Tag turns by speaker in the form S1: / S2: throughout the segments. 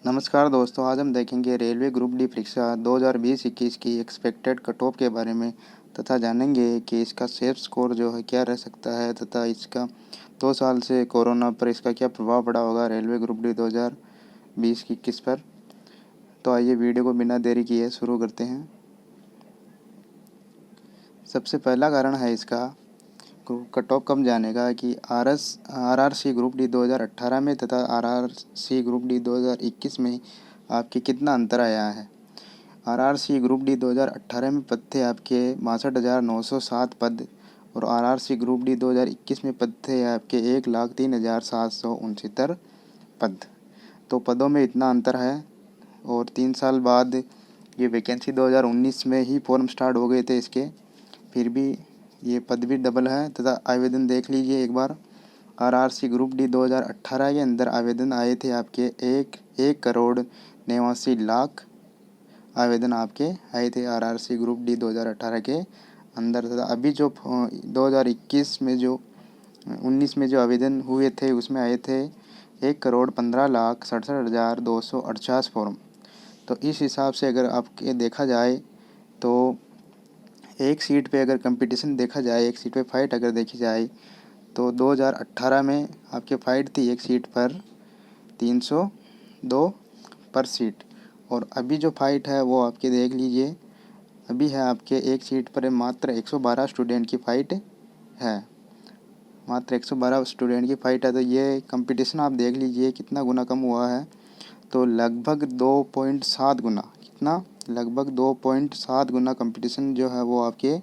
S1: नमस्कार दोस्तों, आज हम देखेंगे रेलवे ग्रुप डी परीक्षा 2020-21 की एक्सपेक्टेड कट ऑफ के बारे में तथा जानेंगे कि इसका सेफ स्कोर जो है क्या रह सकता है तथा इसका 2 साल से कोरोना पर इसका क्या प्रभाव पड़ा होगा रेलवे ग्रुप डी 2020-21 पर। तो आइए वीडियो को बिना देरी किए शुरू करते हैं। सबसे पहला कारण है इसका कट ऑफ कम जाने का कि आरआरसी ग्रुप डी 2018 में तथा आरआरसी ग्रुप डी 2021 में आपके कितना अंतर आया है। आरआरसी ग्रुप डी 2018 में पद थे आपके 62,907 पद और आरआरसी ग्रुप डी 2021 में पद थे आपके 1,03,769 पद। तो पदों में इतना अंतर है और 3 साल बाद ये वैकेंसी 2019 में ही फॉर्म स्टार्ट हो गए थे इसके, फिर भी ये पद भी डबल है तथा आवेदन देख लीजिए एक बार। आरआरसी ग्रुप डी 2018 के अंदर आवेदन आए थे आपके 1,89,82,00,000 आवेदन आपके आए थे आरआरसी ग्रुप डी 2018 के अंदर तथा अभी जो 2021 में जो 19 में जो आवेदन हुए थे उसमें आए थे 1,15,67,248 फॉर्म। तो इस हिसाब से अगर आपके देखा जाए तो एक सीट पे अगर कंपटीशन देखा जाए, एक सीट पे फाइट अगर देखी जाए तो 2018 में आपके फाइट थी एक सीट पर 302 पर सीट और अभी जो फाइट है वो आपके देख लीजिए, अभी है आपके एक सीट पर मात्र 112 स्टूडेंट की फ़ाइट है, मात्र 112 स्टूडेंट की फ़ाइट है। तो ये कंपटीशन आप देख लीजिए कितना गुना कम हुआ है। तो लगभग 2.7 गुना, कितना, लगभग 2.7 गुना कंपटीशन जो है वो आपके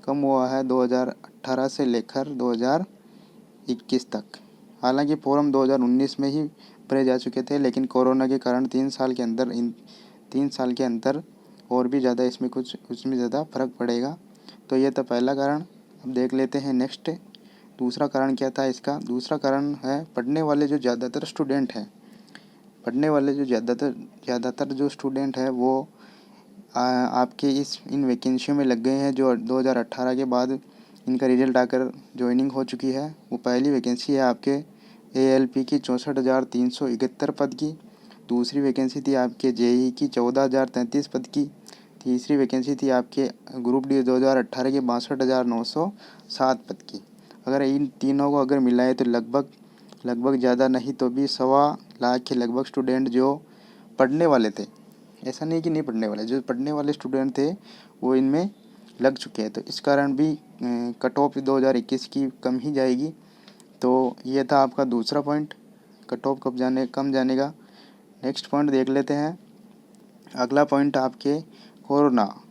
S1: कम हुआ है 2018 से लेकर 2021 तक। हालांकि फॉर्म 2019 में ही भरे जा चुके थे, लेकिन कोरोना के कारण 3 साल के अंदर इन 3 साल के अंदर और भी ज़्यादा इसमें कुछ उसमें ज़्यादा फ़र्क पड़ेगा। तो ये था पहला कारण। अब देख लेते हैं नेक्स्ट दूसरा कारण क्या था इसका। दूसरा कारण है पढ़ने वाले जो ज़्यादातर स्टूडेंट हैं, पढ़ने वाले जो ज़्यादातर जो स्टूडेंट है वो आपके इन वैकेंसियों में लग गए हैं जो 2018 के बाद इनका रिजल्ट आकर ज्वाइनिंग हो चुकी है। वो पहली वैकेंसी है आपके एएलपी की 64,371 पद की, दूसरी वैकेंसी थी आपके जेई की 14,033 पद की, तीसरी वैकेंसी थी आपके ग्रुप डी 2018 के 62,907 पद की। अगर इन तीनों को अगर मिलाए तो लगभग ज़्यादा नहीं तो भी 1.25 लाख के लगभग स्टूडेंट जो पढ़ने वाले थे, ऐसा नहीं कि नहीं पढ़ने वाले, जो पढ़ने वाले स्टूडेंट थे वो इनमें लग चुके हैं। तो इस कारण भी कट ऑफ 2021 की कम ही जाएगी। तो ये था आपका दूसरा पॉइंट, कट ऑफ कम जाने का। नेक्स्ट पॉइंट देख लेते हैं। अगला पॉइंट आपके कोरोना,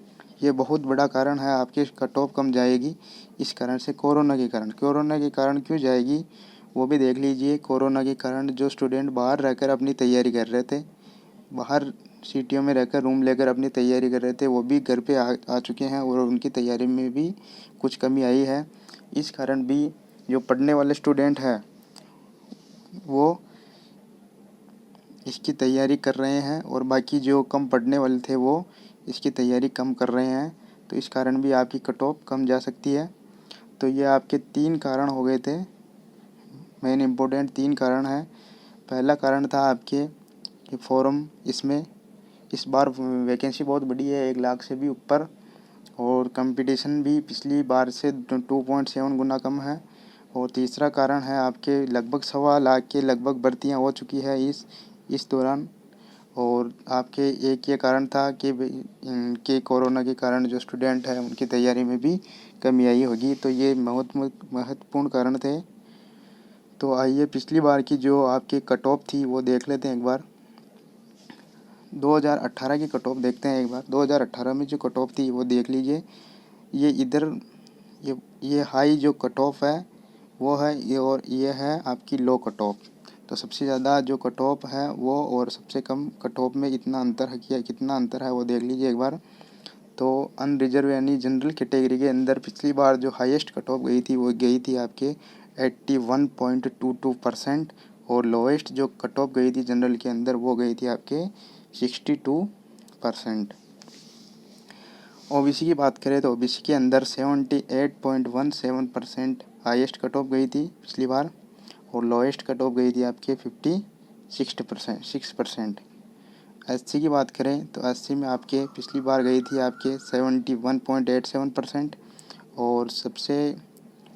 S1: ये बहुत बड़ा कारण है आपके कट ऑफ कम जाएगी। इस कारण से कोरोना के कारण क्यों जाएगी वो भी देख लीजिए। कोरोना के कारण जो स्टूडेंट बाहर रहकर अपनी तैयारी कर रहे थे, बाहर सिटियों में रहकर रूम लेकर अपनी तैयारी कर रहे थे, वो भी घर पे आ चुके हैं और उनकी तैयारी में भी कुछ कमी आई है। इस कारण भी जो पढ़ने वाले स्टूडेंट हैं वो इसकी तैयारी कर रहे हैं और बाकी जो कम पढ़ने वाले थे वो इसकी तैयारी कम कर रहे हैं। तो इस कारण भी आपकी कट ऑफ कम जा सकती है। तो ये आपके 3 कारण हो गए थे, मेन इम्पोर्टेंट 3 कारण हैं। पहला कारण था आपके कि फॉर्म इसमें इस बार वैकेंसी बहुत बड़ी है, 1 लाख से भी ऊपर, और कंपटीशन भी पिछली बार से 2.7 गुना कम है। और तीसरा कारण है आपके लगभग 1.25 लाख के लगभग भर्तियां हो चुकी है इस दौरान। और आपके एक ये कारण था कि कोरोना के कारण जो स्टूडेंट हैं उनकी तैयारी में भी कमी आई होगी। तो ये महत्वपूर्ण कारण थे। तो आइए पिछली बार की जो आपकी कट ऑफ थी वो देख लेते हैं एक बार। 2018 की कट ऑफ देखते हैं एक बार। 2018 में जो कट ऑफ थी वो देख लीजिए। ये इधर ये हाई जो कट ऑफ है वो है ये, और ये है आपकी लो कट ऑफ। तो सबसे ज़्यादा जो कट ऑफ है वो और सबसे कम कट ऑफ में कितना अंतर है वो देख लीजिए एक बार। तो अनरिजर्व यानी जनरल कैटेगरी के अंदर पिछली बार जो हाईएस्ट कट ऑफ गई थी वो गई थी आपके 81.22% और लोएस्ट जो कट ऑफ गई थी जनरल के अंदर वो गई थी आपके 62%। ओबीसी की बात करें तो ओबीसी के अंदर 78.17% हाईएस्ट कट ऑफ गई थी पिछली बार और लोएस्ट कट ऑफ गई थी आपके 56%। एससी की बात करें तो एससी में आपके पिछली बार गई थी आपके 71.87%, और सबसे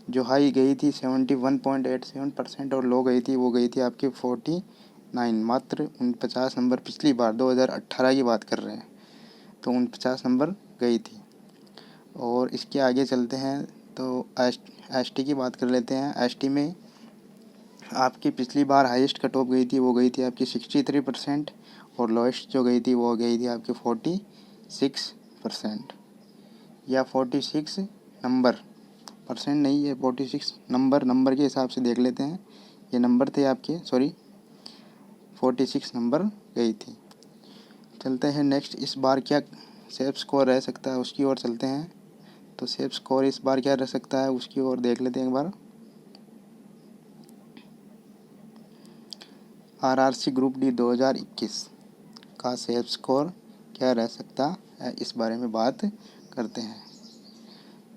S1: जो हाई गई थी 71.87% और लो गई थी वो गई थी आपकी 49, मात्र 49 नंबर पिछली बार 2018 की बात कर रहे हैं, तो 49 नंबर गई थी। और इसके आगे चलते हैं तो एसटी की बात कर लेते हैं। एसटी में आपकी पिछली बार हाईएस्ट कट ऑफ गई थी वो गई थी आपकी 63%, और लोएस्ट जो गई थी वो गई थी आपकी 46%, या 46 नंबर, परसेंट नहीं है, 46 नंबर के हिसाब से देख लेते हैं। ये नंबर थे आपके, सॉरी 46 नंबर गई थी। चलते हैं नेक्स्ट, इस बार क्या सेफ स्कोर रह सकता है उसकी ओर चलते हैं। तो सेफ स्कोर इस बार क्या रह सकता है उसकी ओर देख लेते हैं एक बार। आरआरसी ग्रुप डी 2021 का सेफ स्कोर क्या रह सकता है, इस बारे में बात करते हैं।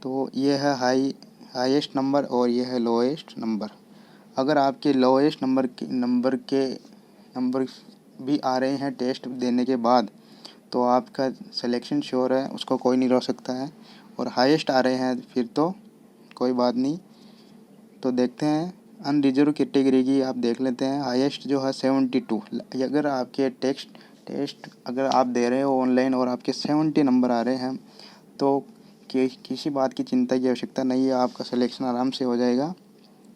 S1: तो ये है हाईएस्ट नंबर और ये है लोएस्ट नंबर। अगर आपके लोएस्ट नंबर भी आ रहे हैं टेस्ट देने के बाद, तो आपका सिलेक्शन श्योर है, उसको कोई नहीं रोक सकता है। और हाईएस्ट आ रहे हैं फिर तो कोई बात नहीं। तो देखते हैं अनरिजर्व कैटेगरी की, आप देख लेते हैं। हाईएस्ट जो है 72। अगर आपके टेस्ट अगर आप दे रहे हो ऑनलाइन और आपके 70 नंबर आ रहे हैं, तो किसी बात की चिंता की आवश्यकता नहीं है, आपका सिलेक्शन आराम से हो जाएगा,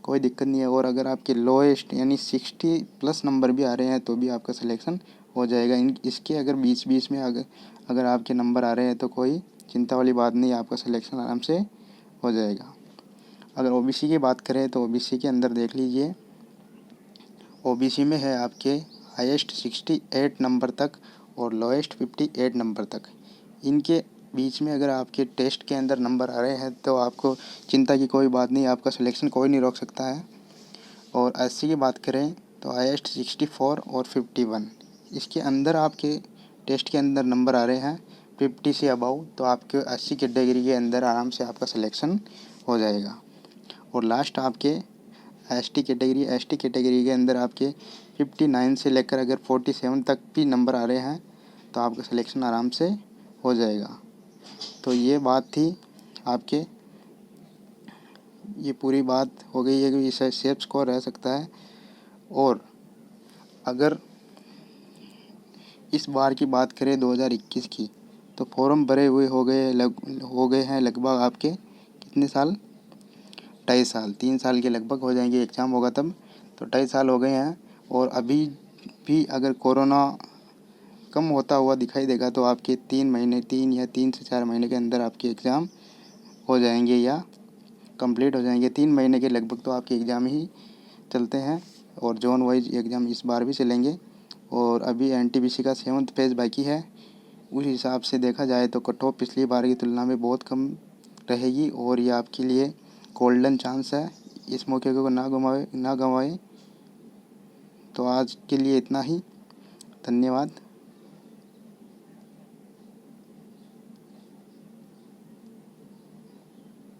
S1: कोई दिक्कत नहीं है। और अगर आपके लोएस्ट यानी 60+ नंबर भी आ रहे हैं तो भी आपका सिलेक्शन हो जाएगा। इसके अगर बीच में अगर आपके नंबर आ रहे हैं तो कोई चिंता वाली बात नहीं, आपका सिलेक्शन आराम से हो जाएगा। अगर ओबीसी की बात करें तो ओबीसी के अंदर देख लीजिए, ओबीसी में है आपके हाईएस्ट 68 नंबर तक और लोएस्ट 58 नंबर तक। इनके बीच में अगर आपके टेस्ट के अंदर नंबर आ रहे हैं तो आपको चिंता की कोई बात नहीं, आपका सिलेक्शन कोई नहीं रोक सकता है। और एससी की बात करें तो हाईएस्ट 64 और 51, इसके अंदर आपके टेस्ट के अंदर नंबर आ रहे हैं 50 से अबव, तो आपके एससी कैटेगरी के अंदर आराम से आपका सिलेक्शन हो जाएगा। और लास्ट आपके एसटी कैटेगरी के अंदर आपके 59 से लेकर अगर 47 तक भी नंबर आ रहे हैं तो आपका सिलेक्शन आराम से हो जाएगा। तो ये बात थी आपके, ये पूरी बात हो गई है कि इसे सेफ स्कोर रह सकता है। और अगर इस बार की बात करें 2021 की, तो फॉर्म भरे हुए हो गए हैं लगभग आपके कितने साल, 2.5 साल, 3 साल के लगभग हो जाएंगे, एग्ज़ाम होगा तब, तो 2.5 साल हो गए हैं। और अभी भी अगर कोरोना कम होता हुआ दिखाई देगा तो आपके 3 से 4 महीने के अंदर आपके एग्ज़ाम हो जाएंगे या कंप्लीट हो जाएंगे। 3 महीने के लगभग तो आपके एग्ज़ाम ही चलते हैं, और जोन वाइज एग्ज़ाम इस बार भी चलेंगे। और अभी एनटीपीसी का 7th फेज़ बाकी है। उस हिसाब से देखा जाए तो कट ऑफ पिछली बार की तुलना में बहुत कम रहेगी, और ये आपके लिए गोल्डन चांस है, इस मौके को ना गंवाएं। तो आज के लिए इतना ही, धन्यवाद।